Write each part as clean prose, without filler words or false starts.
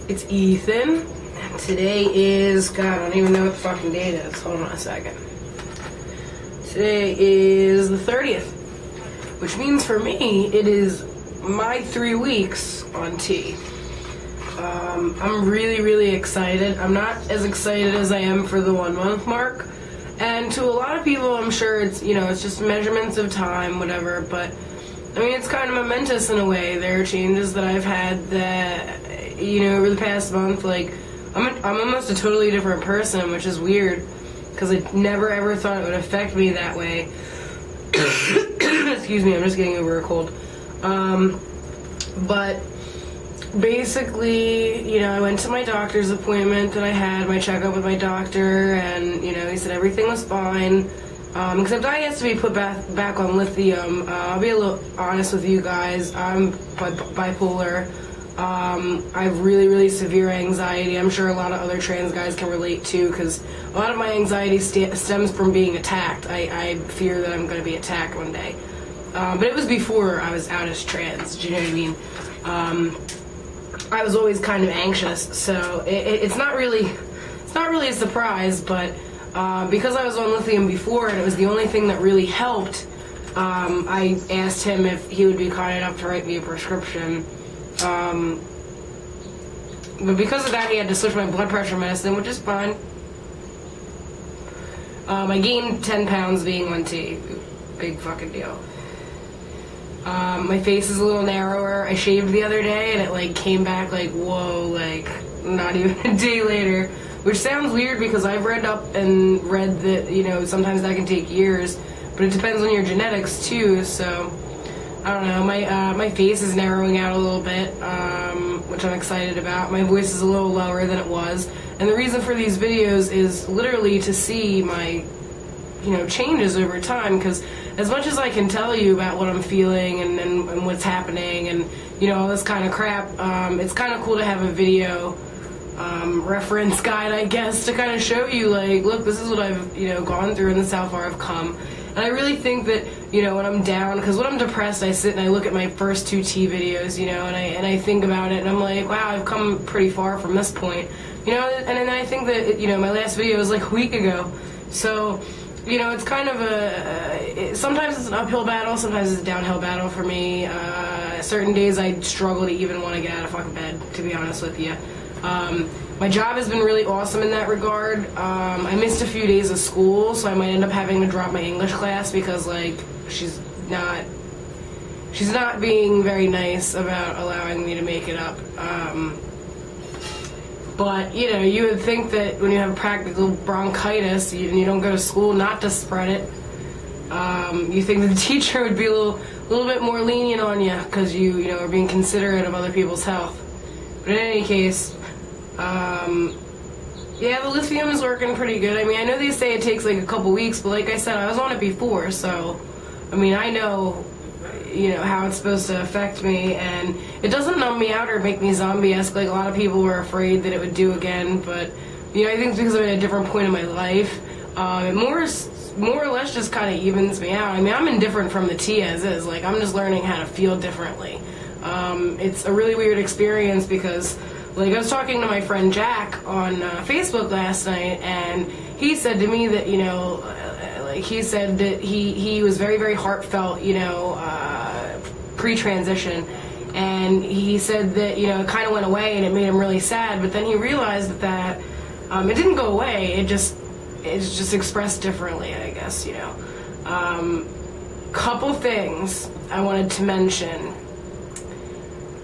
It's Ethan, and today is, God, I don't even know what the fucking date is. Hold on a second. Today is the 30th, which means for me, it is my 3 weeks on T. I'm really excited. I'm not as excited as I am for the 1 month mark, and to a lot of people, I'm sure it's, it's just measurements of time, whatever, but I mean, it's kind of momentous in a way. There are changes that I've had that, over the past month, like, I'm almost a totally different person, which is weird, because I never ever thought it would affect me that way. Excuse me, I'm just getting over a cold. But basically, I went to my doctor's appointment that I had, my checkup with my doctor, and, he said everything was fine. Except I has to be put back on lithium. I'll be a little honest with you guys. I'm bipolar. I have really severe anxiety. I'm sure a lot of other trans guys can relate too, because a lot of my anxiety stems from being attacked. I fear that I'm going to be attacked one day. But it was before I was out as trans. Do you know what I mean? I was always kind of anxious, so it's not really a surprise, but. Because I was on lithium before, and it was the only thing that really helped, I asked him if he would be kind enough to write me a prescription. But because of that, he had to switch my blood pressure medicine, which is fine. I gained 10 pounds being on T. Big fucking deal. My face is a little narrower. I shaved the other day, and it, came back, whoa, not even a day later. Which sounds weird because I've read up and read that, sometimes that can take years, but it depends on your genetics too, so, I don't know, my face is narrowing out a little bit, which I'm excited about. My voice is a little lower than it was, and the reason for these videos is literally to see my, changes over time, because as much as I can tell you about what I'm feeling and what's happening and, all this kind of crap, it's kind of cool to have a video reference guide, I guess, to kind of show you, look, this is what I've, gone through and this is how far I've come. And I really think that, when I'm down, because when I'm depressed, I sit and I look at my first 2 T videos, and I think about it, and I'm like, wow, I've come pretty far from this point, and then I think that, my last video was a week ago, so, it's kind of sometimes it's an uphill battle, sometimes it's a downhill battle for me. Certain days I struggle to even want to get out of fucking bed, to be honest with you. My job has been really awesome in that regard. I missed a few days of school, so I might end up having to drop my English class because, she's not being very nice about allowing me to make it up. But, you would think that when you have practical bronchitis and you don't go to school not to spread it, you think the teacher would be a little bit more lenient on you because you are being considerate of other people's health. But in any case, yeah, the lithium is working pretty good. I mean, I know they say it takes a couple weeks, but like I said, I was on it before, so, I mean, I know, how it's supposed to affect me, and it doesn't numb me out or make me zombie-esque like a lot of people were afraid that it would do again, but, I think it's because I'm at a different point in my life. It more or less just kind of evens me out. I mean, I'm indifferent from the T as is. I'm just learning how to feel differently. It's a really weird experience because, I was talking to my friend Jack on Facebook last night, and he said to me that, he said that he was very heartfelt, pre-transition, and he said that, it kind of went away and it made him really sad, but then he realized that it didn't go away, it's just expressed differently, I guess, Couple things I wanted to mention.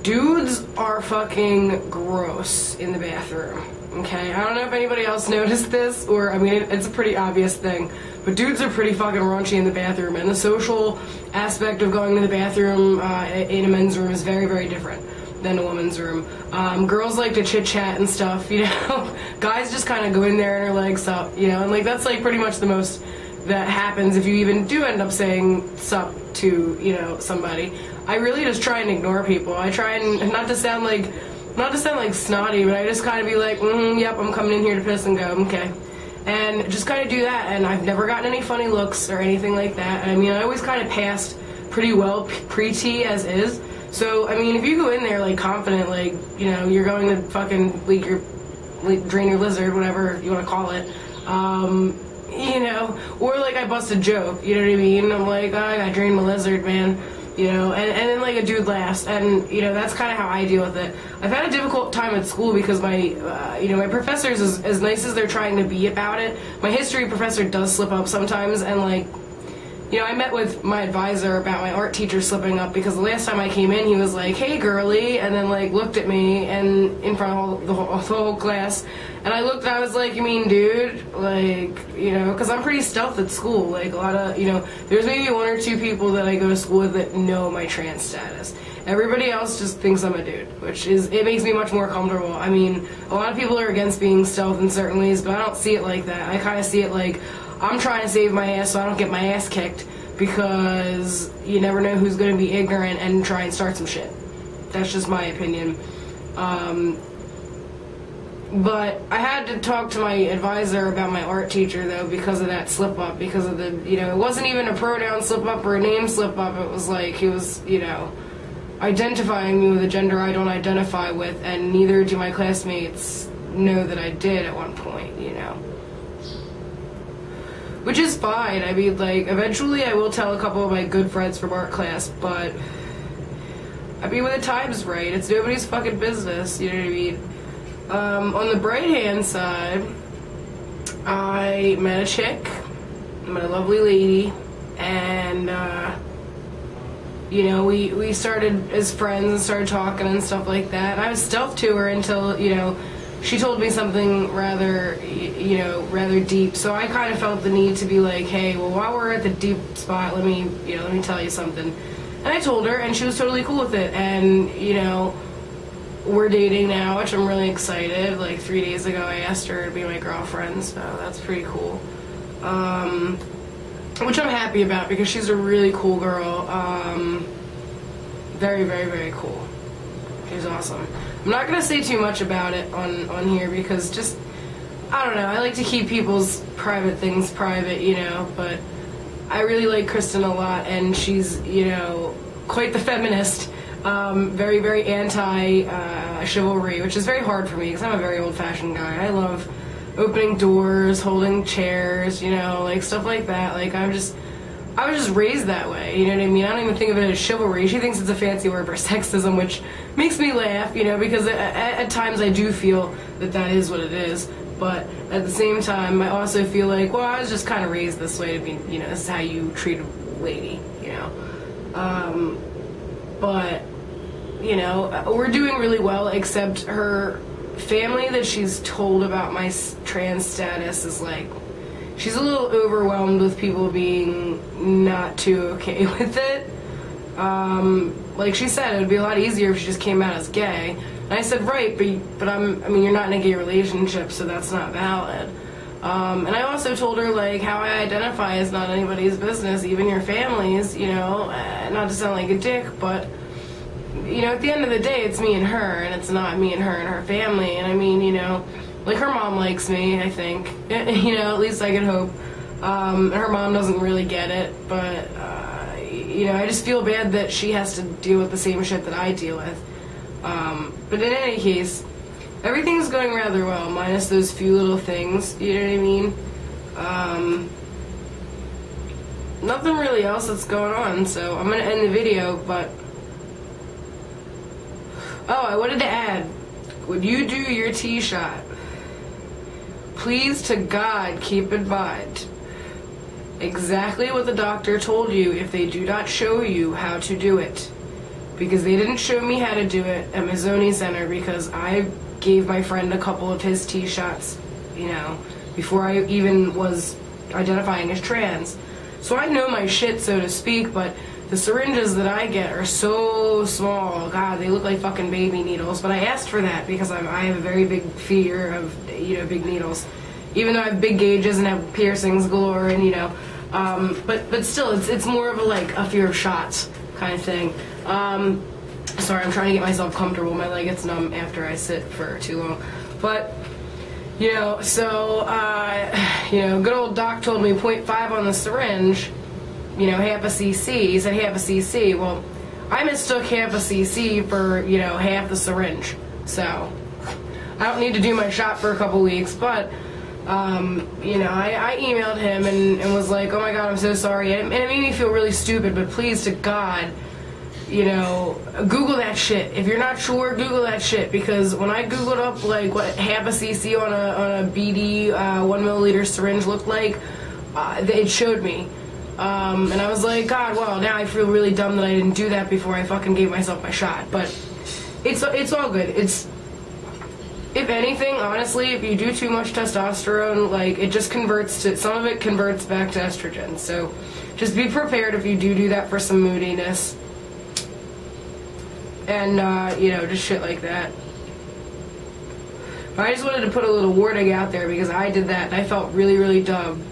Dudes are fucking gross in the bathroom, okay? I don't know if anybody else noticed this, or, I mean, it's a pretty obvious thing, but dudes are pretty fucking raunchy in the bathroom, and the social aspect of going to the bathroom in a men's room is very different than a woman's room. Girls like to chit-chat and stuff, Guys just kind of go in there and are like, sup, and, that's, pretty much the most that happens if you even do end up saying sup to, somebody. I really just try and ignore people. I try and not to sound like snotty, but I just kind of be like, yep, I'm coming in here to piss and go, okay. And just kind of do that, and I've never gotten any funny looks or anything like that. I mean, I always kind of passed pretty well pre-T as is, So, I mean, if you go in there, like, confident, like, you know, you're going to fucking drain your lizard, whatever you want to call it, you know, or, like, I bust a joke, you know what I mean? I'm like, oh, I got drained my lizard, man, you know, and then, like, a dude laughs, and, you know, that's kind of how I deal with it. I've had a difficult time at school because my, you know, my professors, as nice as they're trying to be about it, my history professor does slip up sometimes, and, like, you know, I met with my advisor about my art teacher slipping up because the last time I came in, he was like, hey, girly, and then, like, looked at me and in front of the whole class, and I looked and I was like, you mean, dude? Like, you know, because I'm pretty stealth at school. Like, a lot of, you know, there's maybe 1 or 2 people that I go to school with that know my trans status. Everybody else just thinks I'm a dude, which is, it makes me much more comfortable. I mean, a lot of people are against being stealth in certain ways, but I don't see it like that. I kind of see it like, I'm trying to save my ass so I don't get my ass kicked, because you never know who's going to be ignorant and try and start some shit. That's just my opinion. But I had to talk to my advisor about my art teacher, though, because of that slip-up, because of the, you know, it wasn't even a pronoun slip-up or a name slip-up, it was like, he was, you know, identifying me with a gender I don't identify with, and neither do my classmates know that I did at one point, you know. Which is fine. I mean, like, eventually I will tell a couple of my good friends from art class, but I mean, when the time's right, it's nobody's fucking business, you know what I mean? On the bright hand side, I met a chick, met a lovely lady, and, you know, we started as friends and started talking and stuff like that. And I was stealth to her until, you know, she told me something rather, you know, rather deep. So I kind of felt the need to be like, hey, well, while we're at the deep spot, let me tell you something. And I told her, and she was totally cool with it. And, you know, we're dating now, which I'm really excited. Like 3 days ago, I asked her to be my girlfriend, so that's pretty cool. Which I'm happy about because she's a really cool girl. Very, very, very cool. She's awesome. I'm not going to say too much about it on here because just, I don't know, I like to keep people's private things private, you know, but I really like Kristen a lot, and she's, you know, quite the feminist. Very, very anti-chivalry, which is very hard for me because I'm a very old-fashioned guy. I love opening doors, holding chairs, you know, like stuff like that. Like, I was just raised that way, you know what I mean? I don't even think of it as chivalry. She thinks it's a fancy word for sexism, which makes me laugh, you know, because at times I do feel that that is what it is. But at the same time, I also feel like, well, I was just kind of raised this way to be, you know, this is how you treat a lady, you know. But, you know, we're doing really well, except her family that she's told about my trans status is like, she's a little overwhelmed with people being not too okay with it. Like she said, it would be a lot easier if she just came out as gay. And I said, right, but I mean, you're not in a gay relationship, so that's not valid. And I also told her, like, how I identify is not anybody's business, even your family's, you know, not to sound like a dick, but, you know, at the end of the day, it's me and her, and it's not me and her family. And I mean, you know, like, her mom likes me, I think, you know, at least I could hope. Her mom doesn't really get it, but, you know, I just feel bad that she has to deal with the same shit that I deal with. But in any case, everything's going rather well, minus those few little things, you know what I mean? Nothing really else that's going on, so I'm gonna end the video, but... Oh, I wanted to add, when you do your T-shot, please to God keep in mind exactly what the doctor told you if they do not show you how to do it. Because they didn't show me how to do it at Mazzoni Center because I gave my friend a couple of his T-shots, you know, before I even was identifying as trans. So I know my shit, so to speak, but the syringes that I get are so small. God, they look like fucking baby needles. But I asked for that because I have a very big fear of, you know, big needles. Even though I have big gauges and have piercings galore and, you know, but still, it's more of a, like, a fear of shots kind of thing. Sorry, I'm trying to get myself comfortable. My leg gets numb after I sit for too long. But, you know, so, you know, good old doc told me 0.5 on the syringe, you know, half a cc. He said half a cc. Well, I mistook half a cc for, you know, half the syringe. So I don't need to do my shot for a couple weeks, but you know, I emailed him and was like, oh my god, I'm so sorry, and it made me feel really stupid, but please to God, you know, Google that shit. If you're not sure, Google that shit, because when I Googled up, like, what half a cc on a BD 1 milliliter syringe looked like, it showed me. And I was like, God, well, now I feel really dumb that I didn't do that before I fucking gave myself my shot, but it's all good. It's, if anything, honestly, if you do too much testosterone, like, it just converts to, some of it converts back to estrogen. So just be prepared if you do that for some moodiness. And, you know, just shit like that. But I just wanted to put a little warning out there because I did that and I felt really, really dumb.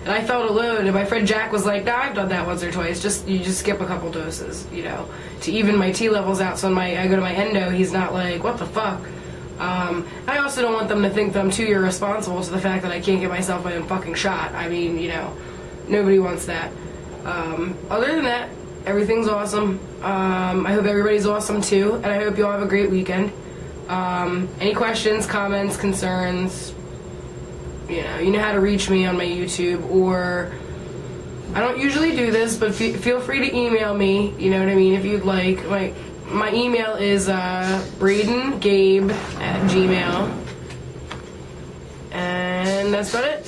And I felt alone, and my friend Jack was like, nah, I've done that once or twice. You just skip a couple doses, you know, to even my T levels out. So when I go to my endo, he's not like, what the fuck? I also don't want them to think that I'm too irresponsible to the fact that I can't get myself my own fucking shot. I mean, you know, nobody wants that. Other than that, everything's awesome. I hope everybody's awesome too, and I hope you all have a great weekend. Any questions, comments, concerns, you know how to reach me on my YouTube, or I don't usually do this, but feel free to email me, you know what I mean, if you'd like. My email is BradenGabe@gmail.com, and that's about it.